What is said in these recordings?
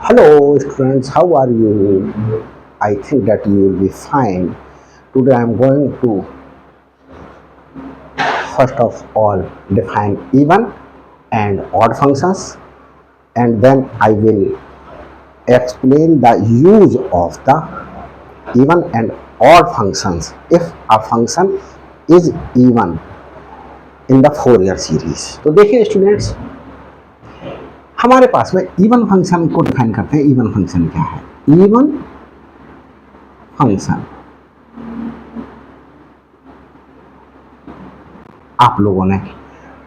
Hello students, how are you? I think that you will be fine. Today I am going to first of all define even and odd functions, and then I will explain the use of the even and odd functions if a function is even in the Fourier series. तो देखिए students, हमारे पास में even function को define करते हैं। Even function क्या है? इवन फंक्शन आप लोगों ने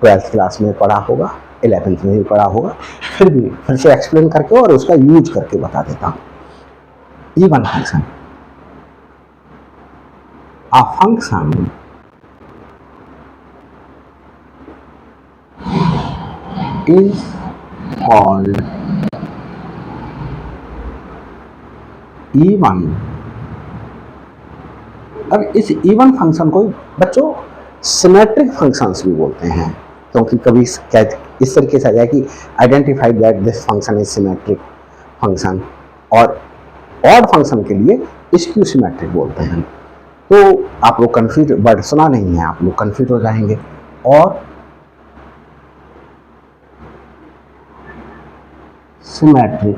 12th क्लास में पढ़ा होगा, 11th में भी पढ़ा होगा, फिर भी फिर से एक्सप्लेन करके और उसका यूज करके बता देता हूं। Even function, a function is called even. अब इस इवन फंक्शन को बच्चों सिमेट्रिक फंक्शंस भी बोलते हैं, क्योंकि कभी इस तरीके से आ जाए कि identify that this function is symmetric function, और ऑड फंक्शन के लिए स्क्यू सिमेट्रिक बोलते हैं। तो आप लोग कंफ्यूज, वर्ड सुना नहीं है, आप लोग कंफ्यूज हो जाएंगे। और symmetric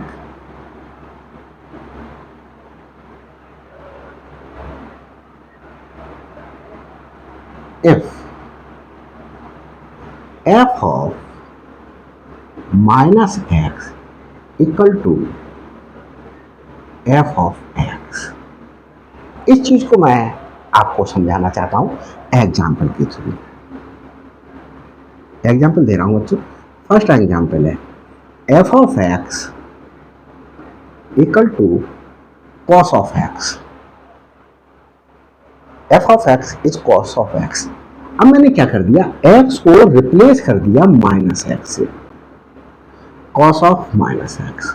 if f of minus x equal to f of x। इस चीज को मैं आपको समझाना चाहता हूं एग्जाम्पल के थ्रू। एग्जाम्पल दे रहा हूं बच्चों। फर्स्ट एग्जाम्पल है f of x equal to cos of x। f of x is cos of x। अब मैंने क्या कर दिया, x को रिप्लेस कर दिया माइनस एक्स से, cos ऑफ माइनस एक्स।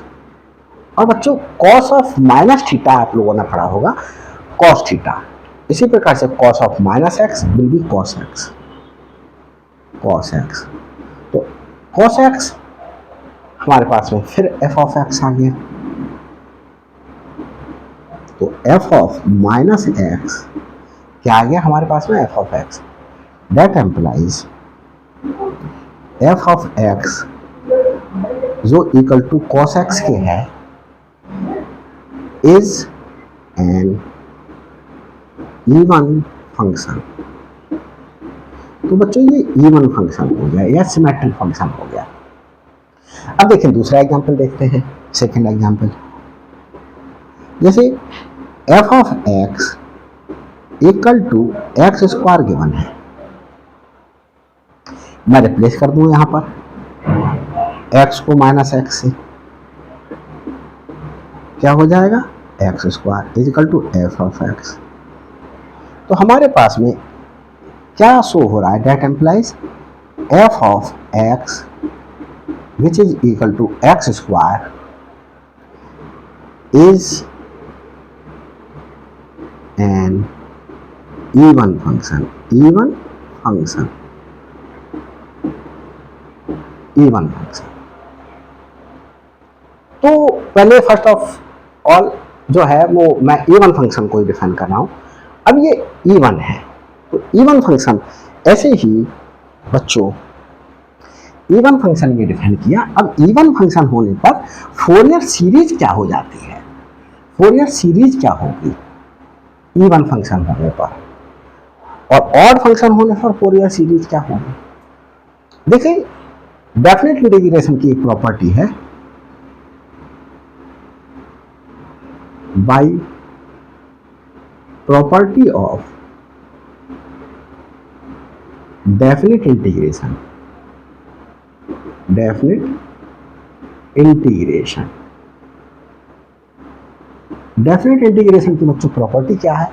और बच्चों cos ऑफ माइनस थीटा आप लोगों ने पढ़ा होगा, cos थीटा। इसी प्रकार से cos of minus x will be cos x, cos x। तो cos x हमारे पास में फिर f ऑफ x आ गया। तो f ऑफ माइनस एक्स क्या आ गया हमारे पास में, f of x। That employees f of x जो इक्वल टू cos x के है इज एन इवन फंक्शन। तो बच्चों ये इवन फंक्शन हो गया या सिमेट्रिक फंक्शन हो गया। अब देखिए दूसरा एग्जांपल देखते हैं, सेकंड एग्जांपल। जैसे f of x equal to x square given है, मैं रिप्लेस कर दूं यहां पर x को माइनस एक्स से, क्या हो जाएगा, x square is equal to f of x. तो हमारे पास में क्या शो हो रहा है, that implies f of x which is equal to x square is an even function. Even function, even function. तो पहले फर्स्ट ऑफ ऑल जो है वो मैं इवन फंक्शन को ही डिफाइन कर रहा हूं। अब ये इवन है, तो इवन फंक्शन ऐसे ही बच्चों इवन फंक्शन ये डिफाइन किया। अब इवन फंक्शन होने पर फोरियर सीरीज क्या हो जाती है, फोरियर सीरीज क्या होगी इवन फंक्शन होने पर, और ऑड फंक्शन होने पर फोरियर सीरीज क्या होगी। देखिए डेफिनेट इंटीग्रेशन की एक प्रॉपर्टी है, by property of definite integration, definite integration. Definite integration की बच्चों प्रॉपर्टी क्या है,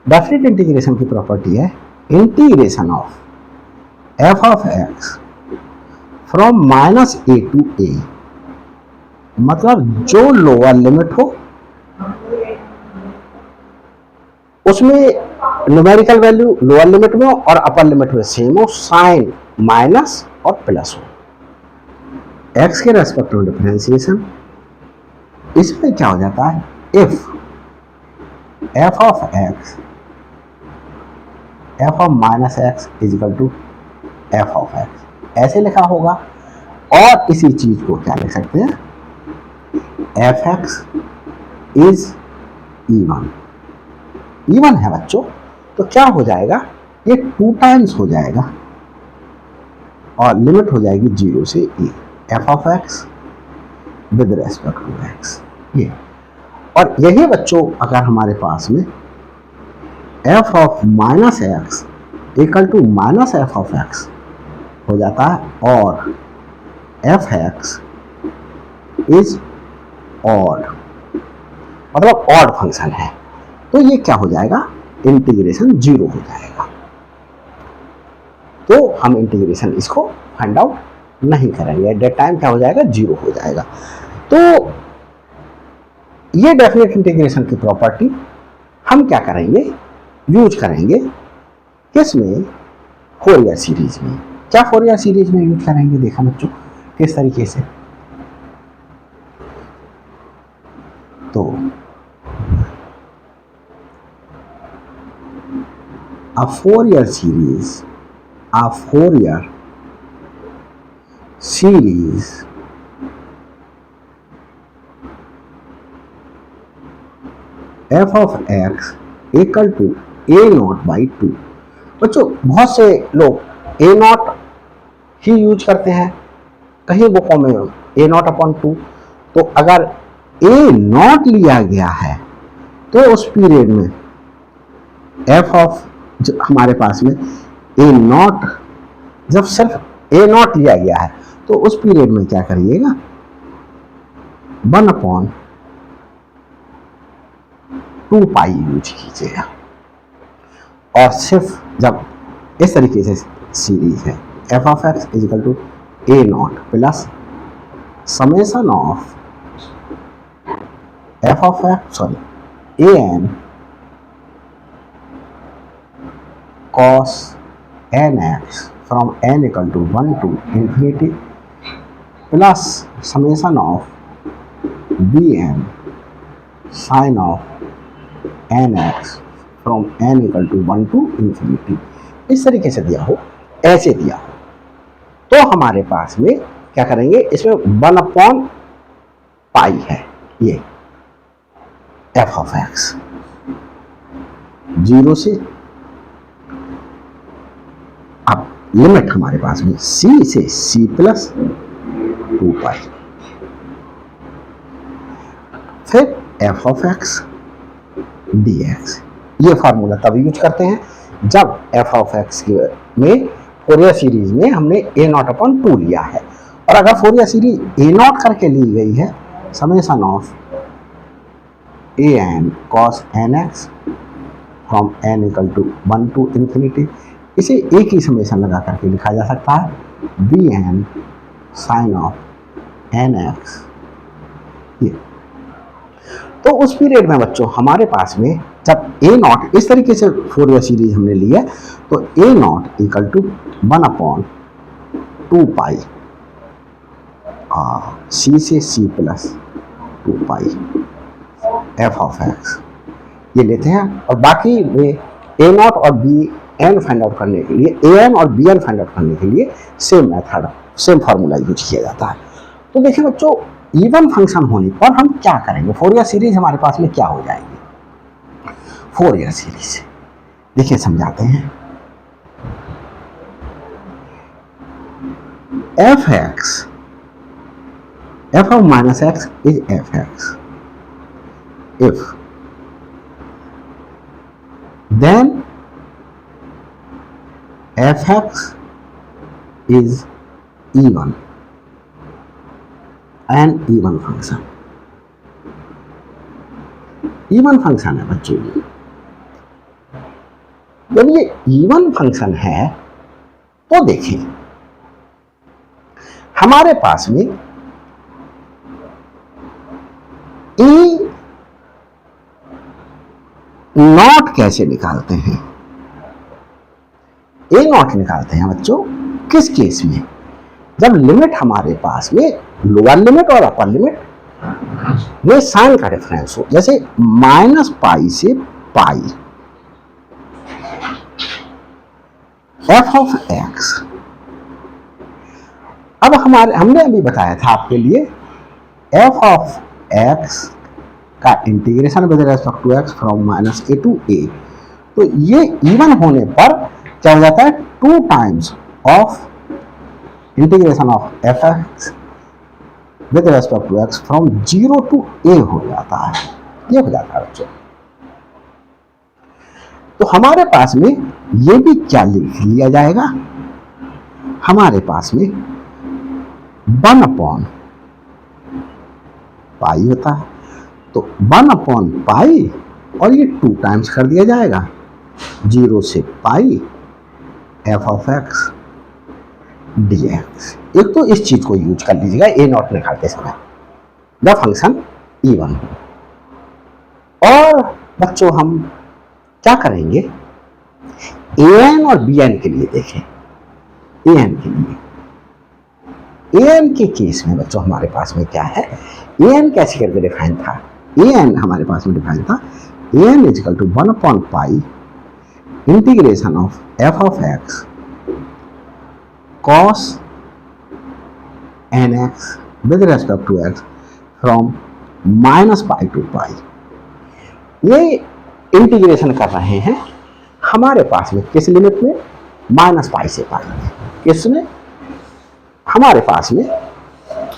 डेफिनेट इंटीग्रेशन की प्रॉपर्टी है integration of F of X from minus A to A. मतलब जो लोअर लिमिट हो उसमें न्यूमेरिकल वैल्यू लोअर लिमिट में हो और अपर लिमिट में सेम हो, साइन माइनस और प्लस हो, एक्स के रेस्पेक्ट में डिफरेंशिएशन इसमें क्या हो जाता है, if f of x f of minus x is equal to f of x, ऐसे लिखा होगा। और इसी चीज को क्या लिख सकते हैं, f x is even, even है बच्चों, तो क्या हो जाएगा, ये 2 टाइम्स हो जाएगा और लिमिट हो जाएगी 0 से A, F of x with respect to X, ये। और यही बच्चों अगर हमारे पास में F of minus x equal to minus F of X हो जाता है और एफ एक्स इज ऑड, मतलब ऑड फंक्शन है, तो ये क्या हो जाएगा, इंटीग्रेशन 0 हो जाएगा। तो हम इंटीग्रेशन इसको फाइंड आउट नहीं करेंगे, एट दैट टाइम क्या हो जाएगा, 0 हो जाएगा। तो ये डेफिनेट इंटीग्रेशन की प्रॉपर्टी हम क्या करेंगे, यूज करेंगे किसमें, फोरियर सीरीज में। क्या फोरियर सीरीज में यूज करेंगे, देखा बच्चों किस तरीके से, तो a Fourier series f of x equal to a naught by 2। बच्चों बहुत से लोग a नॉट ही यूज करते हैं कहीं बुकों में, a नॉट अपॉन 2। तो अगर a नॉट लिया गया है तो उस पीरियड में f ऑफ हमारे पास में ए नॉट, जब सिर्फ ए नॉट लिया गया है तो उस पीरियड में क्या करिएगा, 1/2 पाई यूज कीजिएगा। और सिर्फ जब इस तरीके से सीरीज है f of x is equal to a naught plus summation of F of x a n cos nx from n equal to 1 to infinity plus summation of bn sin of nx from n equal to 1 to infinity, इस तरीके से दिया हो, ऐसे दिया हो, तो हमारे पास में क्या करेंगे, इसमें 1/पाई है ये f ऑफ x 0 से, अब लिमिट हमारे पास में c से c प्लस 2 पाई, फिर f ऑफ x dx। ये फार्मूला तब यूज करते हैं जब f ऑफ x में फोरियर सीरीज में हमने a नॉट अपॉन 2 लिया है। और अगर फोरियर सीरीज a नॉट करके ली गई है, summation of an cos nx from n equal to 1 to infinity, इसे एक ही समेशन लगा करके लिखा जा सकता है, bn साइन ऑफ nx। ये तो उस पीरियड में बच्चों हमारे पास में जब a नॉट इस तरीके से फोरियर सीरीज हमने ली है, तो a naught equal to 1/2 pi c से c plus 2 pi f of x ये लेते हैं। और बाकी में a नॉट और b एन फाइंड आउट करने के लिए, ए एन और बी एन फाइंड आउट करने के लिए same method, same formula use किया जाता है। तो देखिए बच्चों, इवन फंक्शन होने पर हम क्या करेंगे, फोरियर सीरीज हमारे पास में क्या हो जाएगी, फोरियर सीरीज देखिए समझाते हैं। F x f of minus x is f x if then f(x) is even, an even function। even function है बच्चों, जब ये even फंक्शन है तो देखिए हमारे पास में e नॉट कैसे निकालते हैं, ए नॉट निकालते हैं बच्चों किस केस में, जब लिमिट हमारे पास में लोअर लिमिट और अपर लिमिट में साइन का डिफरेंस हो, जैसे माइनस पाई से पाई, एफ ऑफ एक्स। अब हमने अभी बताया था आपके लिए एफ ऑफ एक्स का integration with respect to x from minus A to A, तो ये इवन होने पर क्या हो जाता है, 2 times of integration of F X with respect to x from 0 to A हो जाता है, ये हो जाता है बच्चों। तो हमारे पास में ये भी क्या लिख लिया जाएगा, हमारे पास में 1 अपॉन पाई होता है, तो 1 अपॉन पाई और ये 2 टाइम्स कर दिया जाएगा 0 से pi F of x D X. एक तो इस चीज को यूज कर लीजिएगा ए नॉट निकालते समय, द फंक्शन इवन। और बच्चों हम क्या करेंगे, ए एन और बी एन के लिए देखें। ए एन के लिए, ए एन के केस में बच्चों हमारे पास में क्या है, ए एन कैसे करके डिफाइन था, ए एन हमारे पास में डिफाइन था a n equal to 1 upon pi integration of F of x cos n x with respect to x from minus pi to pi. ये इंटीग्रेशन कर रहे हैं हमारे पास में किस लिमिट में, माइनस पाई से पाई। किसमें, हमारे पास में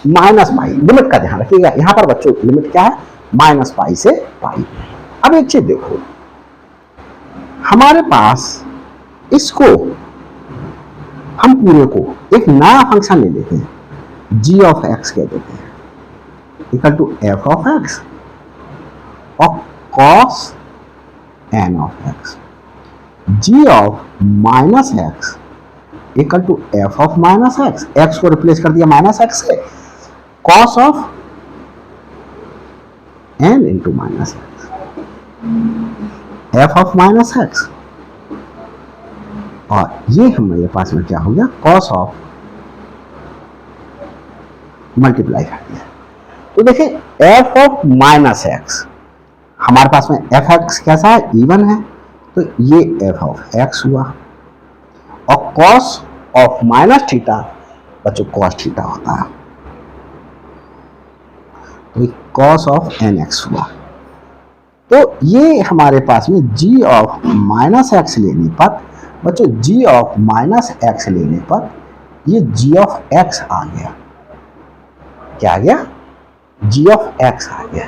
माइनस पाई, लिमिट का ध्यान रखिएगा यहां पर बच्चों, लिमिट क्या है, माइनस पाई से पाई। अब एक चीज देखो, हमारे पास इसको हम पूरे को एक नया फंक्शन ले लेते हैं, जी ऑफ एक्स कह देते हैं, equal to f of x और cos n of x, g of minus x equal to f of minus x, x को रिप्लेस कर दिया माइनस एक्स से, cos of n into minus x, f of minus x, और ये हमारे पास में क्या हो गया, कॉस ऑफ मल्टीप्लाई कर दिया। तो देखिए एफ ऑफ माइनस एक्स, हमारे पास में एफ एक्स कैसा है, इवन है, तो ये एफ ऑफ एक्स हुआ, और कॉस ऑफ माइनस थीटा बच्चों कॉस थीटा होता है, तो कॉस ऑफ एन एक्स हुआ। तो ये हमारे पास में जी ऑफ माइनस एक्स लेने पर बच्चों, जी ऑफ माइनस एक्स लेने पर ये जी ऑफ एक्स आ गया, क्या आ गया, जी ऑफ एक्स आ गया।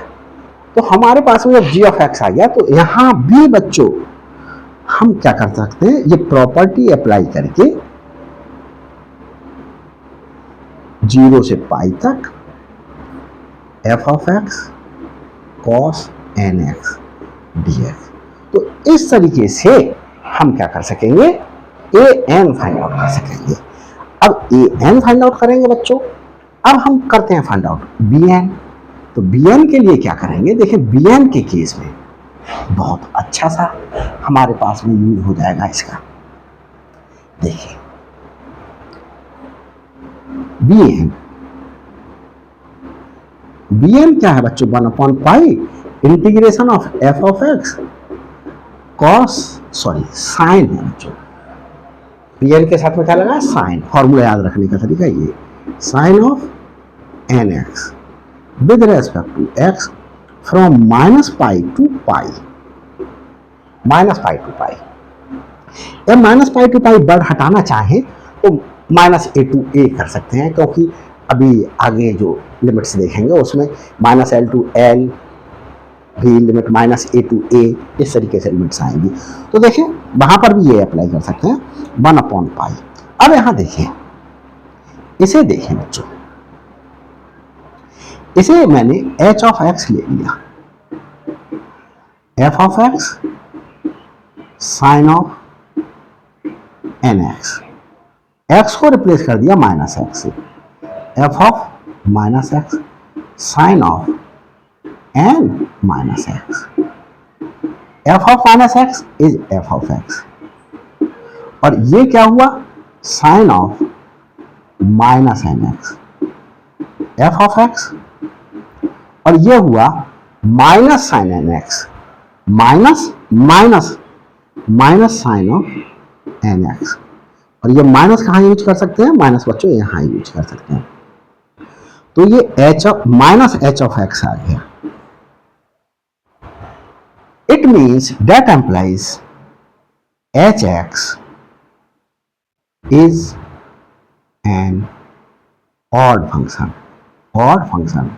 तो हमारे पास में जब जी ऑफ एक्स आ गया तो यहां भी बच्चों हम क्या कर सकते हैं, ये प्रॉपर्टी अप्लाई करके 0 से पाई तक f of x cos n x D x, तो इस तरीके से हम क्या कर सकेंगे, ए एन फाइंड आउट कर सकेंगे। अब ए एन फाइंड आउट करेंगे बच्चों, अब हम करते हैं फाइंड आउट बी एन। तो बी एन के लिए क्या करेंगे, देखिए बी एन के केस में बहुत अच्छा सा हमारे पास में यूज हो जाएगा इसका। देखिए बी एन क्या है बच्चों, 1 upon pi integration of F of x cos, sorry sine है बच्चों, बी एन के साथ में क्या लगा, साइन। फॉर्मूला याद रखने का तरीका ये, sine of n x with respect to x from minus pi to pi, minus pi to pi. जब minus pi to pi word हटाना चाहें तो माइनस ए टू ए कर सकते हैं, क्योंकि अभी आगे जो लिमिट्स देखेंगे उसमें माइनस एल टू एल भी लिमिट, माइनस ए टू ए, इस तरीके से लिमिट्स आएंगी। तो देखिए वहां पर भी ये अप्लाई कर सकते हैं 1 अपॉन पाई। अब यहां देखिए, इसे देखें बच्चों, इसे मैंने एच ऑफ एक्स ले लिया, f of x sine of n x, x को रिप्लेस कर दिया माइनस एक्स से, f of minus x sine of n minus x, f of minus x is f of x, और ये क्या हुआ, sine of minus n x, f of x और ये हुआ minus sine n x, minus minus minus sine of n x. और ये minus कहाँ यूज कर सकते हैं माइनस बच्चों, यहाँ यूज कर सकते हैं। तो ये h of minus h of x आ गया। It means that implies h x is an odd function, odd function.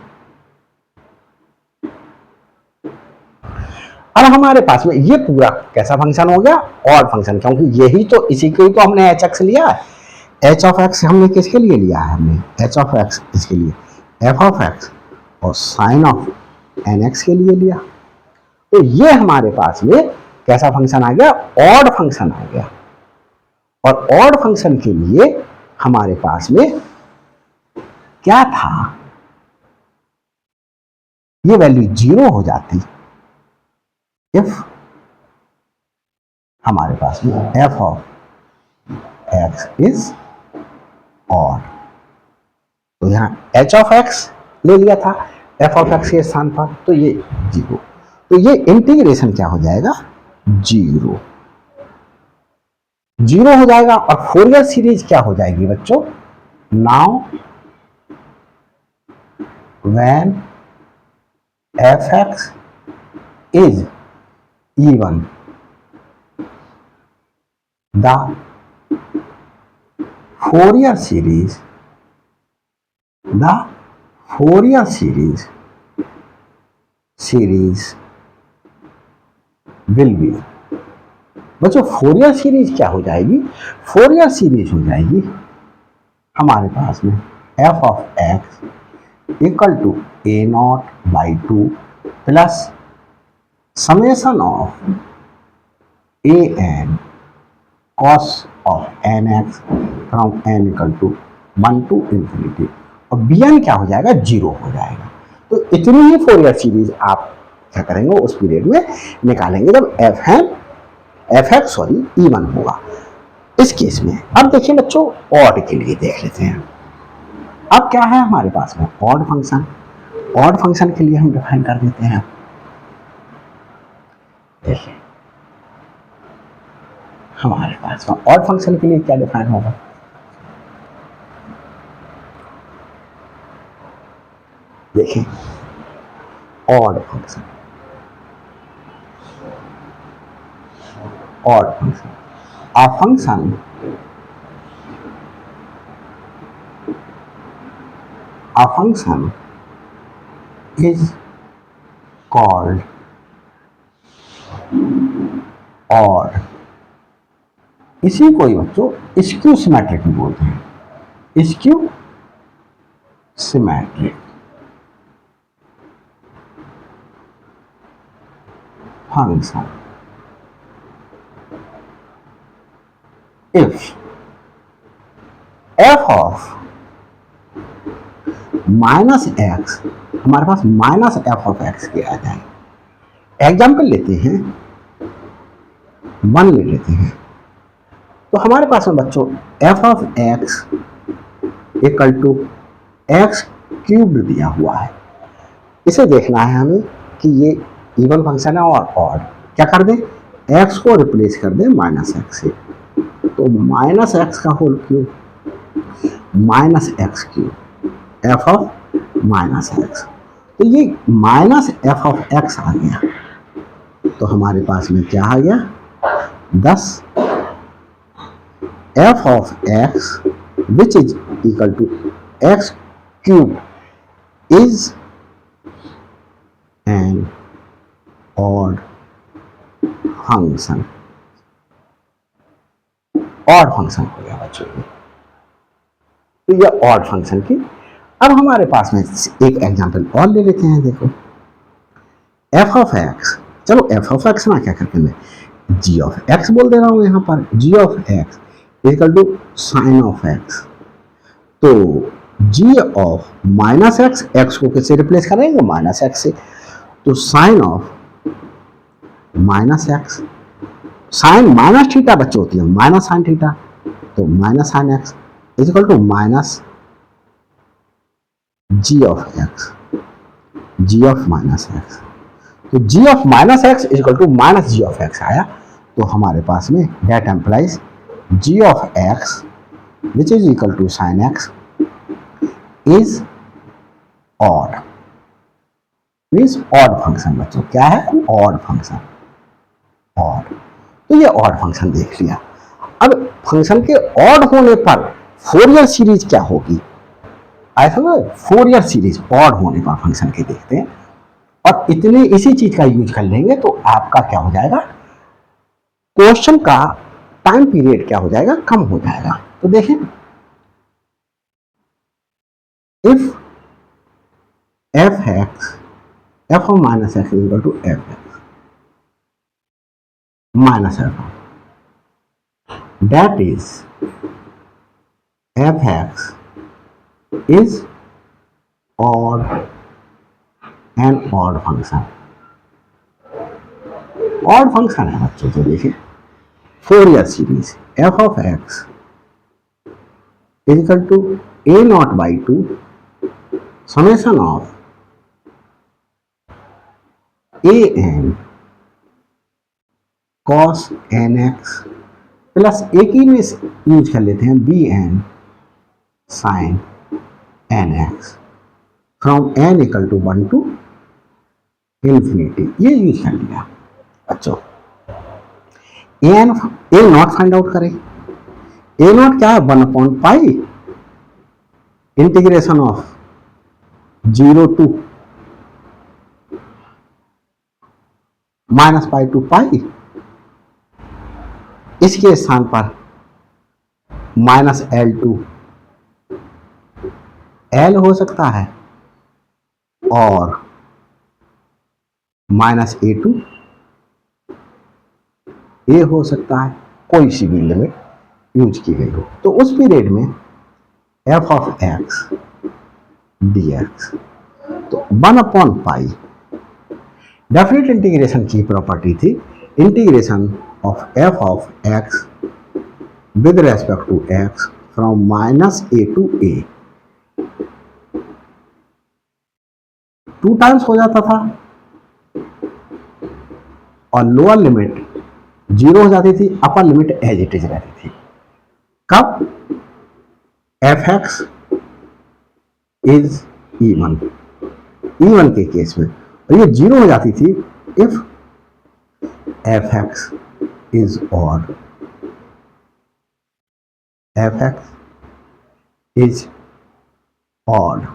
अब हमारे पास में ये पूरा कैसा फंक्शन हो गया, ऑड फंक्शन, क्योंकि यही तो इसी को ही तो हमने एच एक्स लिया है। एच ऑफ एक्स हमने किसके लिए लिया है, हमने एच ऑफ एक्स इसके लिए एफ ऑफ एक्स और साइन ऑफ एन एक्स के लिए लिया। तो ये हमारे पास में कैसा फंक्शन आ गया, ऑड फंक्शन आ गया। और ऑड फंक्शन के लिए हमारे पास में क्या था, ये वैल्यू 0 हो जाती इफ हमारे पास में F of x is odd. तो यहां एच ऑफ एक्स ले लिया था एफ ऑफ एक्स के स्थान पर, तो ये 0। तो ये इंटीग्रेशन क्या हो जाएगा, 0 0 हो जाएगा। और फोरियर सीरीज क्या हो जाएगी बच्चों, now when F x is even the Fourier series, the Fourier series will be, बच्चों फोरियर सीरीज क्या हो जाएगी, फोरियर सीरीज हो जाएगी हमारे पास में F of x equal to a naught by 2 plus summation of a n cos of n x from n equal to 1 to infinity, और बी एन क्या हो जाएगा, 0 हो जाएगा। तो इतनी ही फोरियर सीरीज आप क्या करेंगे उस पीरियड में निकालेंगे जब एफ एक्स इवन होगा। इस केस में अब देखिए बच्चों, ऑड के लिए देख लेते हैं। अब क्या है हमारे पास में ऑड फंक्शन, ऑड फंक्शन के लिए हम डिफाइन कर देते हैं। देखिए हमारे पास में ऑड फंक्शन के लिए क्या डिफाइन होगा, देखिए odd function, odd function, a function is called odd. इसी को ही बच्चों स्क्यू सिमेट्रिक भी बोलते हैं, skew symmetric function. If f of minus x, हमारे पास माइनस एफ ऑफ एक्स के आ जाए, एग्जाम्पल लेते हैं 1 ले लेते हैं, तो हमारे पास में बच्चों f of x equal to x cube दिया हुआ है। इसे देखना है हमें कि ये इवन फंक्शन है और ऑड। क्या कर दें, एक्स को रिप्लेस कर दें माइनस एक्स से, तो माइनस एक्स का whole cube minus x cube f of minus x. तो ये माइनस एफ ऑफ एक्स आ गया, तो हमारे पास में क्या आ गया, 10 f of x which is equal to x cube is an odd function. Odd function हो गया बच्चों ये, तो ये ऑड फंक्शन की। अब हमारे पास में एक एग्जांपल और ले लेते हैं। देखो एफ ऑफ एक्स, चलो एफ ऑफ एक्स ना क्या करते हैं, जी ऑफ एक्स बोल दे रहा हूं यहां पर, g of x equal to sine of x. तो g of minus x, x को किससे रिप्लेस करेंगे, माइनस एक्स से, तो sine of minus x, sine minus theta बच्चों होती है माइनस साइन थीटा, तो minus sine x equal to minus g of x g of minus x. तो g of minus x equal to minus g of x आया। तो हमारे पास में that employees g of x which is equal to sine x is odd, means odd function. बच्चों क्या है? Odd function, odd. तो ये ऑड फंक्शन देख लिया। अब फंक्शन के ऑड होने पर फोरियर सीरीज क्या होगी? ऐसा फोरियर सीरीज ऑड होने पर फंक्शन के देखते हैं, और इतने इसी चीज का यूज कर लेंगे तो आपका क्या हो जाएगा, क्वेश्चन का टाइम पीरियड क्या हो जाएगा, कम हो जाएगा। तो देखें, if f x f of minus x equal to f x minus f, that is f x is odd an odd function. Odd function है बच्चों। तो देखिए, Fourier series f of x equal to a naught by two summation of a n cos n x plus एक ही में use कर लेते हैं b n sine n x from n equal to 1 to infinity, ये use कर लिया बच्चों। ए नॉट फाइंड आउट करें। ए नॉट क्या है? 1 pi integration of 0 to minus pi to pi, इसके स्थान पर माइनस एल टू एल हो सकता है और माइनस ए टू ए हो सकता है, कोई सी भी लिमिट यूज की गई हो। तो उस पीरियड में F of x D x, तो 1 पाई डेफिनेट इंटीग्रेशन की प्रॉपर्टी थी, integration of F of x with respect to x from minus A to a 2 times हो जाता था और लोअर लिमिट 0 हो जाती थी, upper limit as it is रहती थी। कब? F x is even, even के केस में, और ये 0 हो जाती थी if f x is odd, f x is odd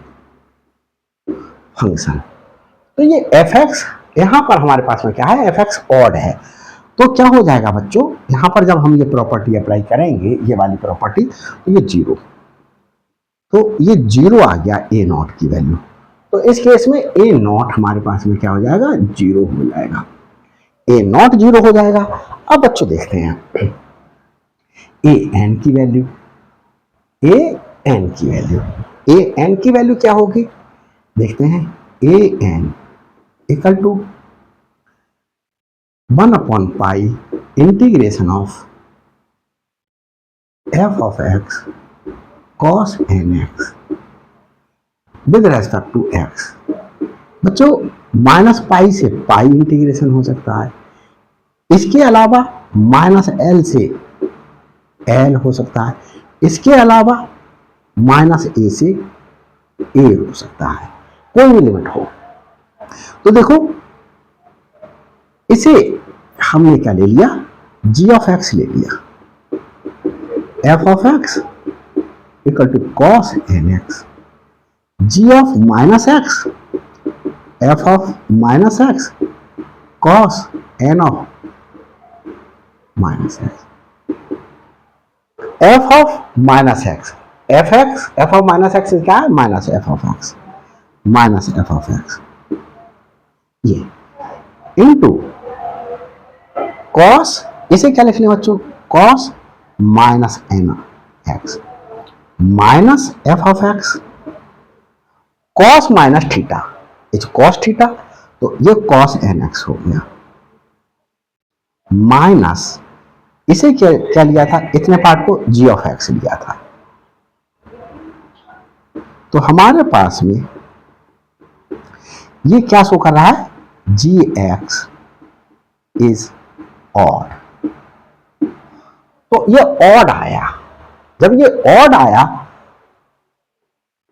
function. तो ये एफ एक्स यहां पर हमारे पास में क्या है, एफ एक्स ऑड है। तो क्या हो जाएगा बच्चों, यहां पर जब हम ये प्रॉपर्टी अप्लाई करेंगे, ये वाली प्रॉपर्टी, तो ये 0, तो ये 0 आ गया ए नॉट की वैल्यू। तो इस केस में ए नॉट हमारे पास में क्या हो जाएगा, 0 हो जाएगा, ए नॉट 0 हो जाएगा। अब बच्चों देखते हैं ए एन की वैल्यू, ए एन की वैल्यू, ए एन की वैल्यू क्या होगी, देखते हैं। A n equal to 1 pi integration of F of x cos n x with respect to x. बच्चों माइनस पाई से पाई इंटीग्रेशन हो सकता है, इसके अलावा माइनस एल से एल हो सकता है, इसके अलावा माइनस ए से ए हो सकता है, कोई भी लिमिट हो। तो देखो, इसे हमने क्या ले लिया, जी ऑफ एक्स ले लिया, f of x equal to cos n x, g of minus x f of minus x cos n of minus x, f of minus x, f x f of minus x क्या है, minus F of x, minus F of x, ये into cos, इसे क्या लिख लें बच्चों, cos minus n x minus F of x, cos minus theta is cos theta, तो ये कॉस एन एक्स हो गया, माइनस इसे क्या लिया था, इतने पार्ट को जी ऑफ एक्स लिया था। तो हमारे पास में ये क्या शो कर रहा है, जी एक्स इज ऑड। तो ये ऑड आया, जब ये ऑड आया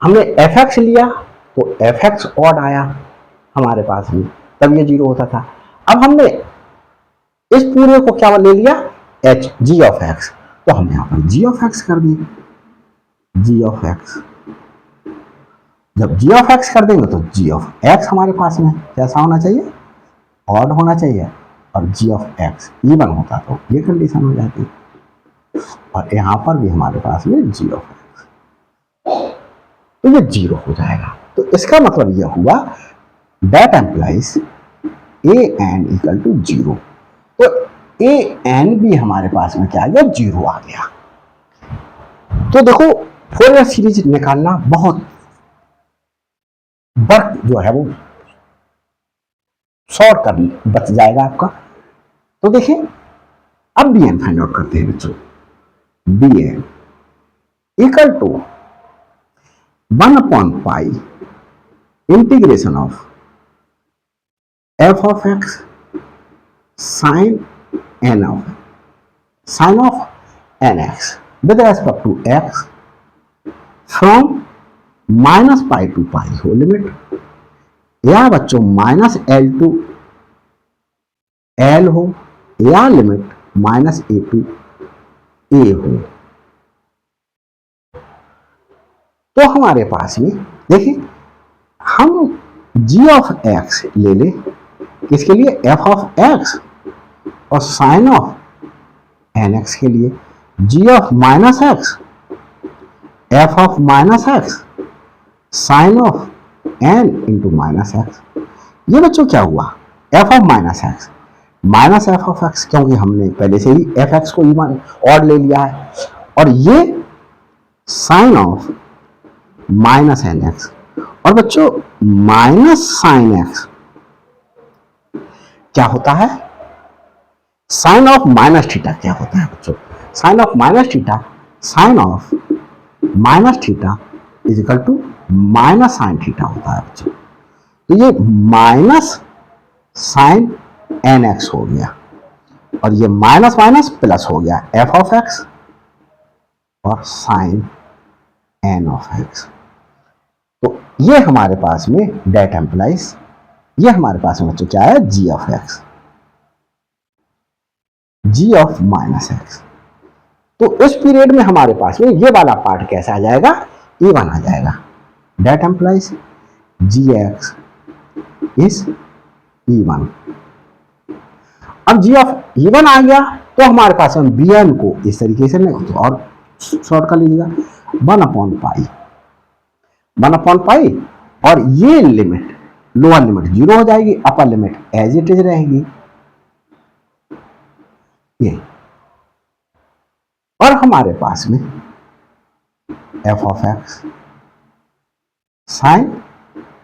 हमने एफ एक्स लिया तो एफ एक्स ऑड आया हमारे पास में, तब ये जीरो होता था। अब हमने इस पूरे को क्या ले लिया, एच जी ऑफ एक्स, तो हम यहां पर जी ऑफ एक्स कर देंगे, जी ऑफ एक्स। जब जी ऑफ एक्स कर देंगे तो जी ऑफ एक्स हमारे पास में कैसा होना चाहिए, ऑड होना चाहिए, और जी ऑफ एक्स इवन होता तो ये कंडीशन हो जाती, और यहां पर भी हमारे पास में जी ऑफ एक्स, तो ये जीरो हो जाएगा। तो इसका मतलब यह हुआ that implies a n equal to zero. तो ए एन भी हमारे पास में क्या आ गया, जीरो आ गया। तो देखो फोरियर सीरीज निकालना बहुत वर्क जो है वो शॉर्ट कर बच जाएगा आपका। तो देखिए अब बी एन फाइंड आउट करते हैं बच्चों, बी एन इक्वल टू 1/पाई integration of F of x sine n of n x with respect to x from -पाई टू पाई हो लिमिट, या बच्चों -L टू L हो, या लिमिट -A टू A हो। तो हमारे पास में देखिए हम g ऑफ x ले ले, किसके लिए, f ऑफ x, और साइन ऑफ nx के लिए g of -x, f of -x, sine of n into -x। ये बच्चों क्या हुआ, f of -x minus F of x, क्योंकि हमने पहले से ही एफ एक्स को इवन ऑड ले लिया है, और ये sine of minus n x, और बच्चों माइनस साइन एक्स क्या होता है, साइन ऑफ माइनस थीटा क्या होता है बच्चों, sine of minus theta, sine of minus theta is equal to minus sine theta होता है बच्चों। तो ये माइनस साइन एन एक्स हो गया, और ये माइनस माइनस प्लस हो गया एफ ऑफ एक्स और साइन एन ऑफ एक्स। तो ये हमारे पास में डेट एम्प्लाइज, ये हमारे पास में बच्चों क्या है, g of x, g of minus x. तो इस पीरियड में हमारे पास में ये वाला पार्ट कैसा आ जाएगा, इवन आ जाएगा। That implies g x is even. अब जी ऑफ इवन आ गया तो हमारे पास में बी एन को इस तरीके से नहीं, तो और शॉर्ट कर लीजिएगा 1/पाई, 1/पाई, और ये लिमिट लोअर लिमिट जीरो हो जाएगी, upper limit as it is रहेगी ये, और हमारे पास में F of x sine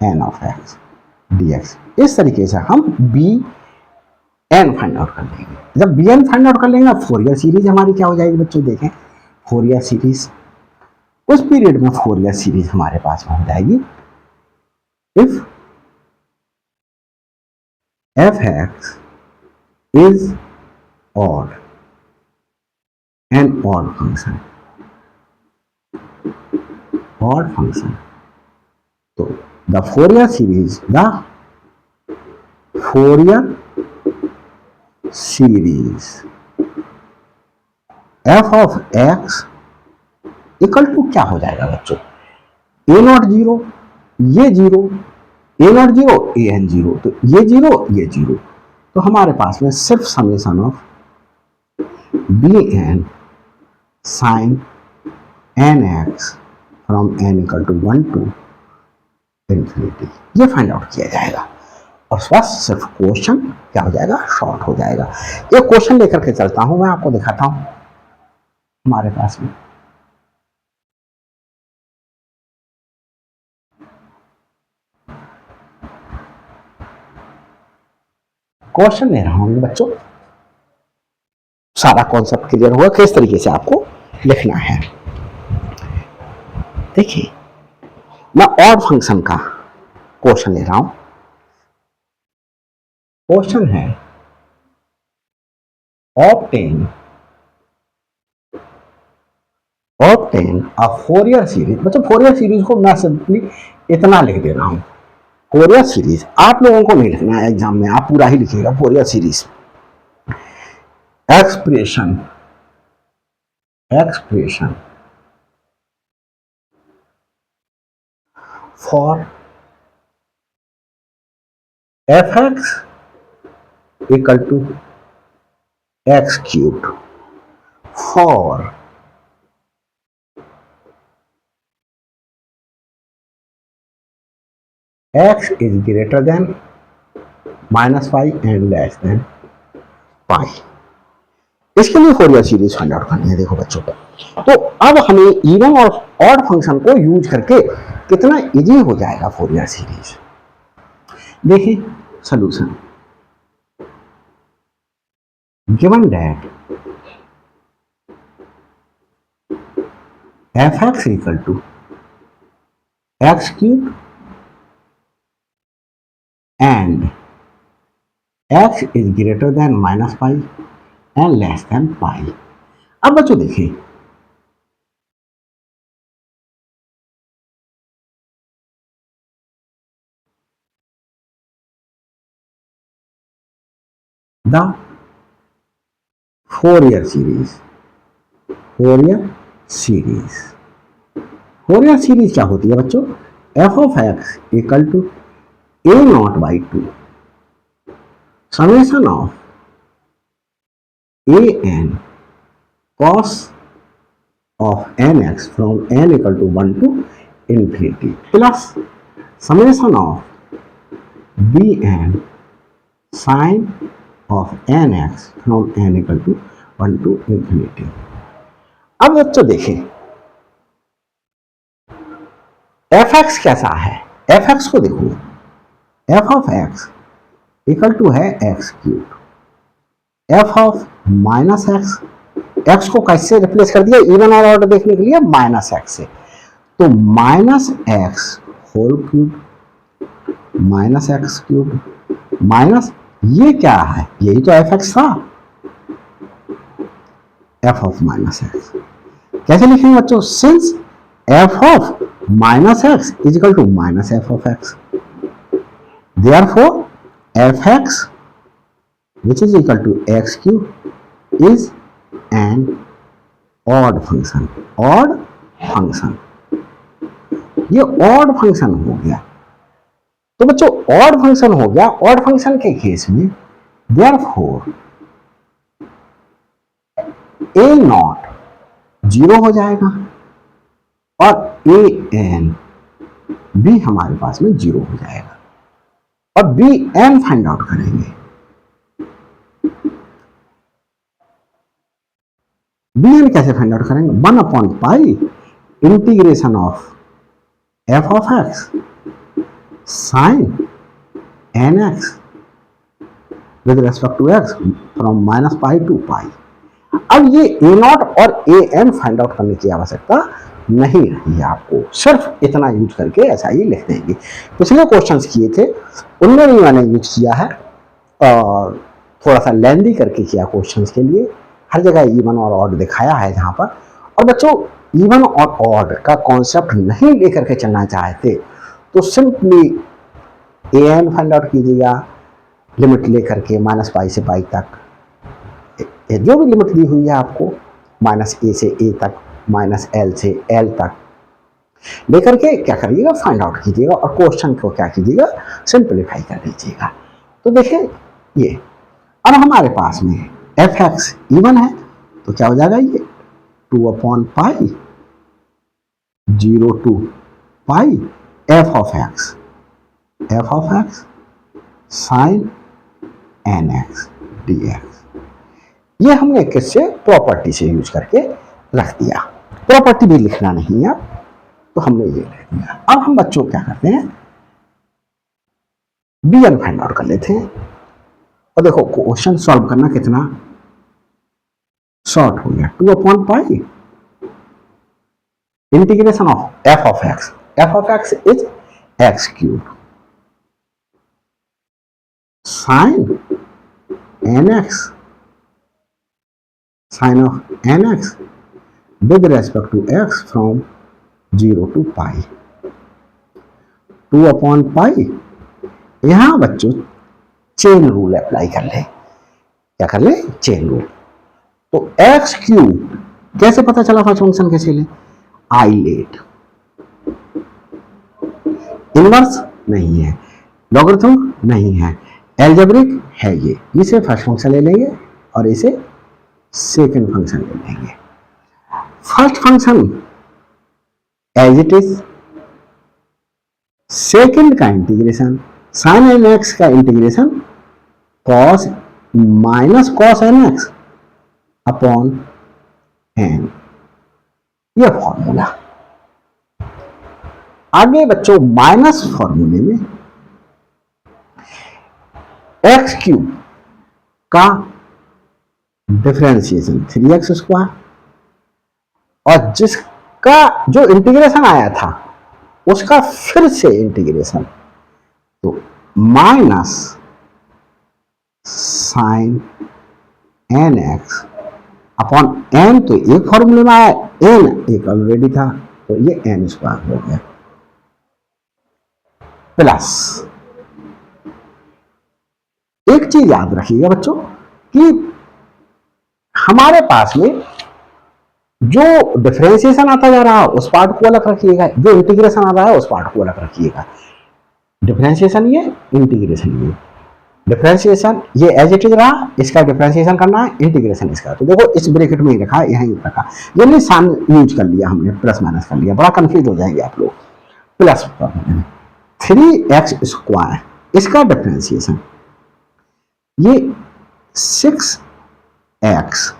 n of x D x. इस तरीके से हम बी एन फाइंड आउट कर लेंगे। जब बी एन फाइंड आउट कर लेंगे, फोरियर सीरीज हमारी क्या हो जाएगी बच्चों, देखें फोरियर सीरीज, उस पीरियड में फोरियर सीरीज हमारे पास में हो जाएगी if f x is odd an odd function, odd function, तो the Fourier series, the Fourier series f of x equal to क्या हो जाएगा बच्चों, ए नॉट जीरो, ये zero, a naught zero, a n zero, तो ये zero, ये zero, तो हमारे पास में सिर्फ summation of b n sine n x from n equal to 1 to infinity, ये फाइंड आउट किया जाएगा। और बस सिर्फ क्वेश्चन क्या हो जाएगा, शॉर्ट हो जाएगा। एक क्वेश्चन लेकर के चलता हूं, मैं आपको दिखाता हूं हमारे पास में। क्वेश्चन ले रहा हूं बच्चों, सारा कॉन्सेप्ट क्लियर होगा किस तरीके से आपको लिखना है। देखिए मैं ऑड फंक्शन का क्वेश्चन ले रहा हूं, क्वेश्चन है ऑब्टेन अ फोरियर सीरीज। बच्चों फोरियर सीरीज को मैं सिंपली इतना लिख दे रहा हूं, फोरियर सीरीज आप लोगों को नहीं लिखना है एग्जाम में, आप पूरा ही लिखिएगा Fourier series. Expression for f x equal to x cube for x is greater than minus pi and less than pi। इसके लिए फोरियर सीरीज फाइंड आउट करनी है। देखो बच्चों, तो अब हमें इवन और ऑड फंक्शन को यूज करके कितना इजी हो जाएगा फोरियर सीरीज। देखिए solution, given that f x equal to x cube and x is greater than minus pi and less than pi। अब बच्चों देखिए, द फोरियर सीरीज क्या होती है बच्चों? F of x equal to a naught by two summation of a n cos of n x from n equal to 1 to infinity plus summation of b n sine of n x from n equal to 1 to infinity. अब बच्चों देखें F x कैसा है, F x को देखो, f of x equal to है x cube, f of minus x, x को कैसे रिप्लेस कर दिया इवन और ऑर्डर देखने के लिए माइनस एक्स से, तो minus x whole cube minus x cube minus ये क्या है, यही तो एफ एक्स था, एफ ऑफ माइनस एक्स। कैसे लिखेंगे बच्चों? Since f of minus x is equal to minus F of x, therefore fx which is equal to x cube is an odd function। ये odd फंक्शन हो गया। तो बच्चों odd function हो गया, odd फंक्शन के केस में therefore a not 0 हो जाएगा और a n भी हमारे पास में 0 हो जाएगा और बी एन फाइंड आउट करेंगे। बी एन कैसे फाइंड आउट करेंगे? 1 upon pi integration of F of x sine n x with respect to x from minus pi to pi. अब ये ए नॉट और ए एन फाइंड आउट करने की आवश्यकता नहीं रही है, आपको सिर्फ इतना यूज करके ऐसा ही लिख देंगे। पिछले क्वेश्चंस किए थे उनमें भी मैंने यूज किया है और थोड़ा सा लेंदी करके किया क्वेश्चंस के लिए, हर जगह इवन और ऑड दिखाया है जहां पर। और बच्चों इवन और ऑड का कॉन्सेप्ट नहीं लेकर के चलना चाहते तो simply A N find out कीजिएगा, लिमिट लेकर के माइनस पाई से पाई तक, जो भी लिमिट दी हुई है आपको माइनस ए से ए तक, माइनस एल से एल तक लेकर के क्या करिएगा, फाइंड आउट कीजिएगा और क्वेश्चन को क्या कीजिएगा, सिंपलीफाई कर दीजिएगा। तो देखिए ये अब हमारे पास में एफ एक्स इवन है तो क्या हो जाएगा, ये 2 upon pi 0 to pi F of x sine n x D x. ये हमने किससे, प्रॉपर्टी से यूज करके रख दिया। प्रॉपर्टी भी लिखना नहीं है तो हमने ये लिख दिया। अब हम बच्चों क्या करते हैं, बी एन फाइंड आउट कर लेते हैं और देखो क्वेश्चन सॉल्व करना कितना शॉर्ट हो गया। 2 upon pi integration of F of x is x cube sine n x, sine of n x with respect to x from 0 to pi, 2 upon pi. यहां बच्चों चेन रूल अप्लाई कर ले, क्या कर ले, चेन रूल। तो x cube कैसे पता चला फर्स्ट फंक्शन कैसे ले, आई लेट, इनवर्स नहीं है, लॉगरिथम नहीं है, एल्जेब्रिक है, ये इसे फर्स्ट फंक्शन ले लेंगे और इसे सेकंड फंक्शन ले लेंगे। First function as it is, second का इंटीग्रेशन साइन एन एक्स का integration cos minus cos n x upon n, यह फॉर्मूला। आगे बच्चों माइनस फॉर्मूले में एक्स क्यूब का डिफरेंशिएशन 3x स्क्वायर, और जिसका जो इंटीग्रेशन आया था उसका फिर से इंटीग्रेशन, तो minus sine n x upon n, तो एक फॉर्मूले में आया, एन एक ऑलरेडी था तो ये एन स्क्वायर हो गया, प्लस एक चीज याद रखिएगा बच्चों कि हमारे पास में जो डिफरेंशिएशन आता जा रहा है उस पार्ट को अलग रखिएगा, जो इंटीग्रेशन आ रहा है उस पार्ट को अलग रखिएगा। डिफरेंशिएशन ये, इंटीग्रेशन ये। डिफरेंशिएशन ये एज इट इज रहा, इसका डिफरेंशिएशन करना है, इंटीग्रेशन इसका। तो देखो इस ब्रैकेट में ही रखा, यहीं रखा, ये नहीं साइन यूज कर लिया हमने, प्लस माइनस कर लिया, बड़ा कंफ्यूज हो जाएंगे आप लोग। प्लस 3x स्क्वायर, इसका डिफरेंशिएशन ये 6x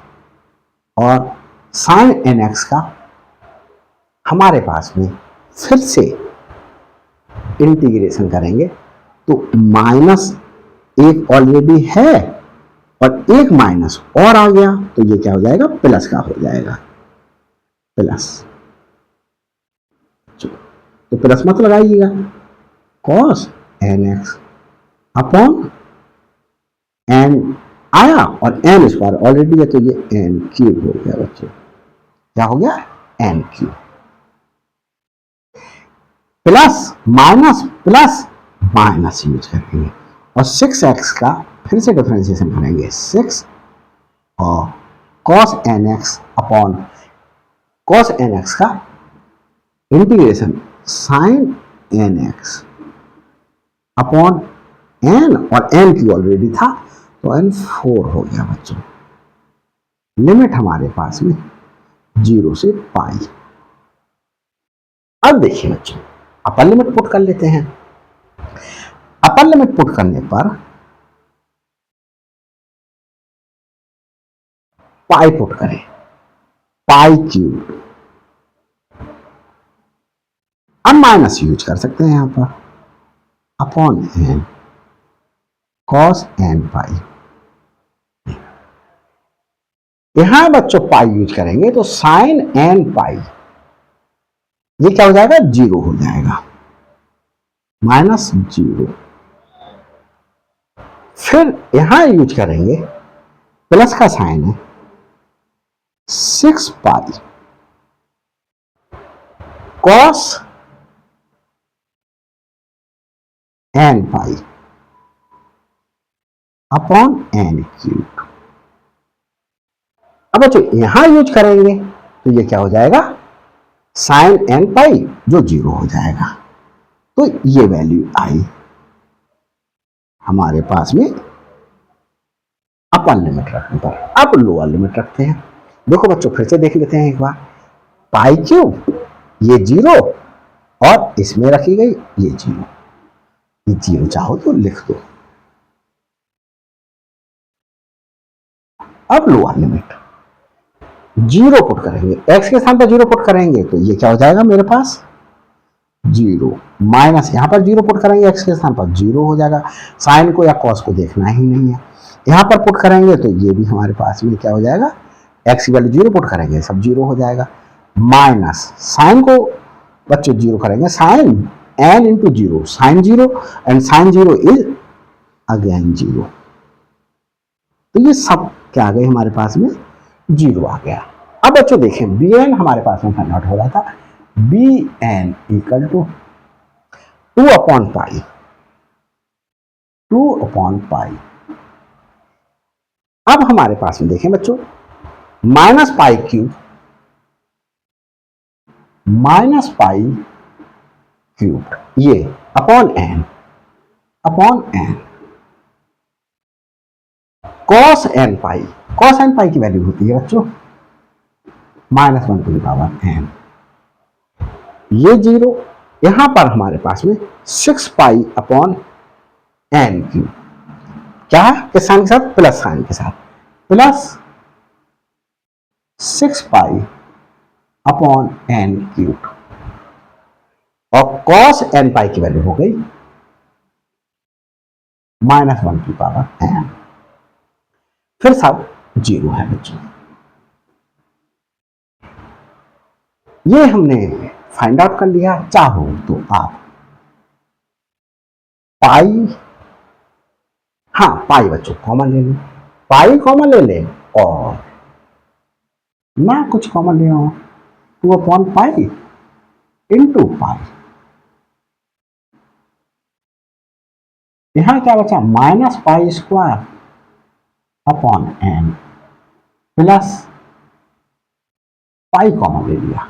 और साइन एन एक्स का हमारे पास में फिर से इंटीग्रेशन करेंगे, तो माइनस एक ऑलरेडी है और एक माइनस और आ गया, तो ये क्या हो जाएगा, प्लस का हो जाएगा, प्लस। तो प्लस मत लगाइएगा, cos n x upon n आया और एन स्क्वायर ऑलरेडी है, तो ये एन क्यूब हो गया बच्चों, क्या हो गया, n cube. Plus minus plus minus use करेंगे और 6x का फिर से डिफरेंशिएशन करेंगे, 6 और cos nx upon cos nx का integration sin nx upon n, और n की ऑलरेडी था तो n 4 हो गया बच्चों। लिमिट हमारे पास में 0 से पाई। अब देखिए बच्चों अपर लिमिट पुट कर लेते हैं। अपर लिमिट पुट करने पर पाई पुट करें, पाई क्यूब। अब माइनस यूज कर सकते हैं यहां पर, अपॉन एन कॉस एन पाई। यहां बच्चों पाई यूज करेंगे तो साइन एन पाई, ये क्या हो जाएगा, 0 हो जाएगा, माइनस 0। फिर यहां यूज करेंगे प्लस का साइन है, 6 pi cos n pi upon n cube. अब बच्चों यहां यूज करेंगे तो ये क्या हो जाएगा, साइन एन पाई जो 0 हो जाएगा। तो ये वैल्यू आई हमारे पास में अपर लिमिट रखने पर। अब लोअर लिमिट रखते हैं। देखो बच्चों फिर से देख लेते हैं एक बार, पाई क्यूब ये 0 और इसमें रखी गई ये 0, ये 0 चाहो तो लिख दो। अब लोअर लिमिट 0 पुट करेंगे, x के स्थान पर 0 पुट करेंगे तो ये क्या हो जाएगा मेरे पास 0, माइनस यहां पर 0 पुट करेंगे x के स्थान पर 0 हो जाएगा। साइन को या कॉस को देखना ही नहीं है। यहां पर पुट करेंगे तो ये भी हमारे पास में क्या हो जाएगा, x की वैल्यू 0 पुट करेंगे सब 0 हो जाएगा, माइनस साइन को बच्चों 0 करेंगे, sine n into 0 sine 0 and sine 0 is again 0। तो ये सब क्या आ गए हमारे पास में, 0 आ गया। अब बच्चों देखें बी एन हमारे पास में फाइंड आउट हो रहा था, बी एन इक्वल टू 2/पाई, 2/पाई। अब हमारे पास में देखें बच्चों -पाई क्यूब, -पाई क्यूब ये अपॉन एन cos n पाई, cos n पाई की वैल्यू होती है बच्चों -1/n। ये 0, यहां पर हमारे पास में 6π/n क्यूब, क्या किस साइन के साथ, प्लस साइन के साथ, प्लस 6π/n क्यूब। और cos n पाई की वैल्यू हो गई -1/n। फिर सब 0 है बच्चों। ये हमने फाइंड आउट कर लिया। चाहो तो आप पाई, हाँ पाई बच्चों कॉमन ले लें, पाई कॉमन ले लें और ना कुछ कॉमन ले आओ, 2/पाई इंटू पाई। यहां क्या बचा, -π² n प्लस पाई कॉमन ले लिया,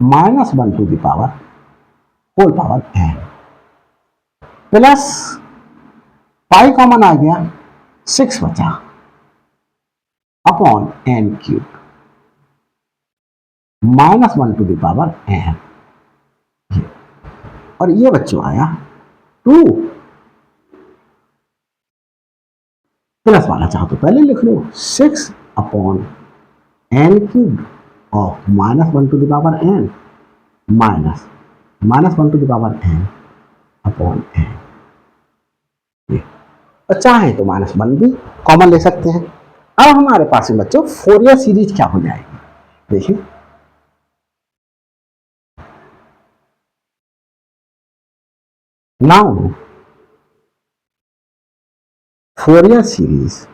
-1/n प्लस पाई कॉमन आ गया, 6 बचा अपॉन n क्यूब, -1/n। और ये बच्चों आया 2, प्लस वाला चाहो तो पहले लिख लो 6/n cube of -1/n minus -1/n upon n। और चाहे तो -1 भी कॉमन ले सकते हैं। अब हमारे पास में बच्चों फोरियर सीरीज क्या हो जाएगी, देखिए now Fourier series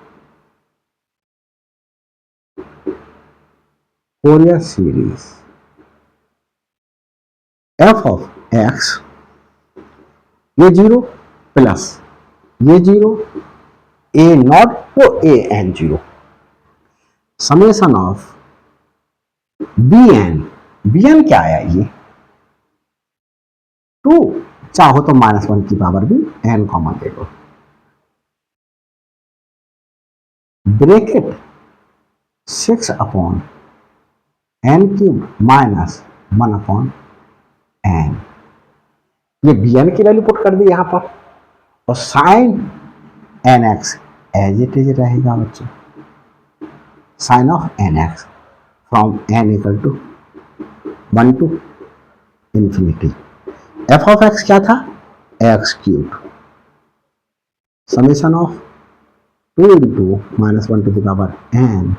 f of x, ये 0 प्लस ये 0 a0 to an0 summation of bn क्या आया, ये 2, चाहो तो -1 की पावर भी n कॉमन ले लो, ब्रैकेट 6/n क्यूब -1/n। ये bn की वैल्यू पुट कर दी यहां पर, और sine nx as it is रहेगा बच्चों, sine of nx from n equal to 1 to infinity. f of x क्या था, x cube summation of 2 into -1/n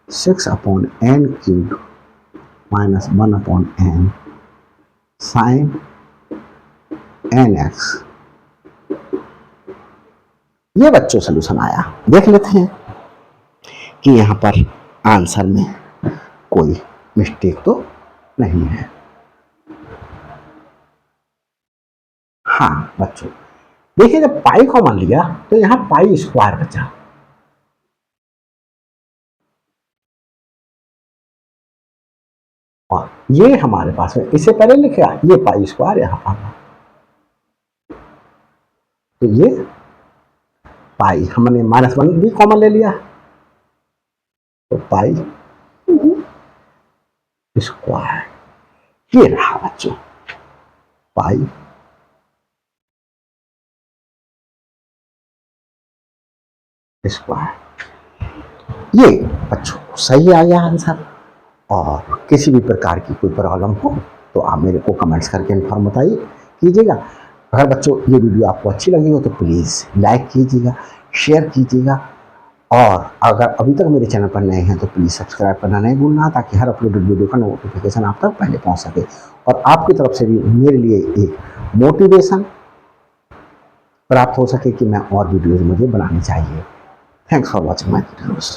6/n क्यूब -1/n साइन nx। ये बच्चों सलूशन आया। देख लेते हैं कि यहां पर आंसर में कोई मिस्टेक तो नहीं है। हाँ बच्चों देखिए, जब पाई कॉमन लिया तो यहां पाई स्क्वायर बचा, और ये हमारे पास में इससे पहले लिखा ये पाई स्क्वायर यहां पर, तो ये पाई हमने -1 भी कॉमन ले लिया, तो पाई स्क्वायर ये रहा बच्चों, पाई स्क्वायर। ये बच्चों सही आ गया आंसर। और किसी भी प्रकार की कोई प्रॉब्लम हो तो आप मेरे को कमेंट्स करके इन्फॉर्म बताइए कीजिएगा। अगर बच्चों ये वीडियो आपको अच्छी लगी हो तो प्लीज़ लाइक कीजिएगा, शेयर कीजिएगा, और अगर अभी तक मेरे चैनल पर नए हैं तो प्लीज़ सब्सक्राइब करना नहीं भूलना, ताकि हर अपलोडेड वीडियो का नोटिफिकेशन आप तक पहले पहुंच सके और आपकी तरफ से भी मेरे लिए एक मोटिवेशन प्राप्त हो सके कि मैं और वीडियोज़ मुझे बनानी चाहिए। Thanks for watching my videos.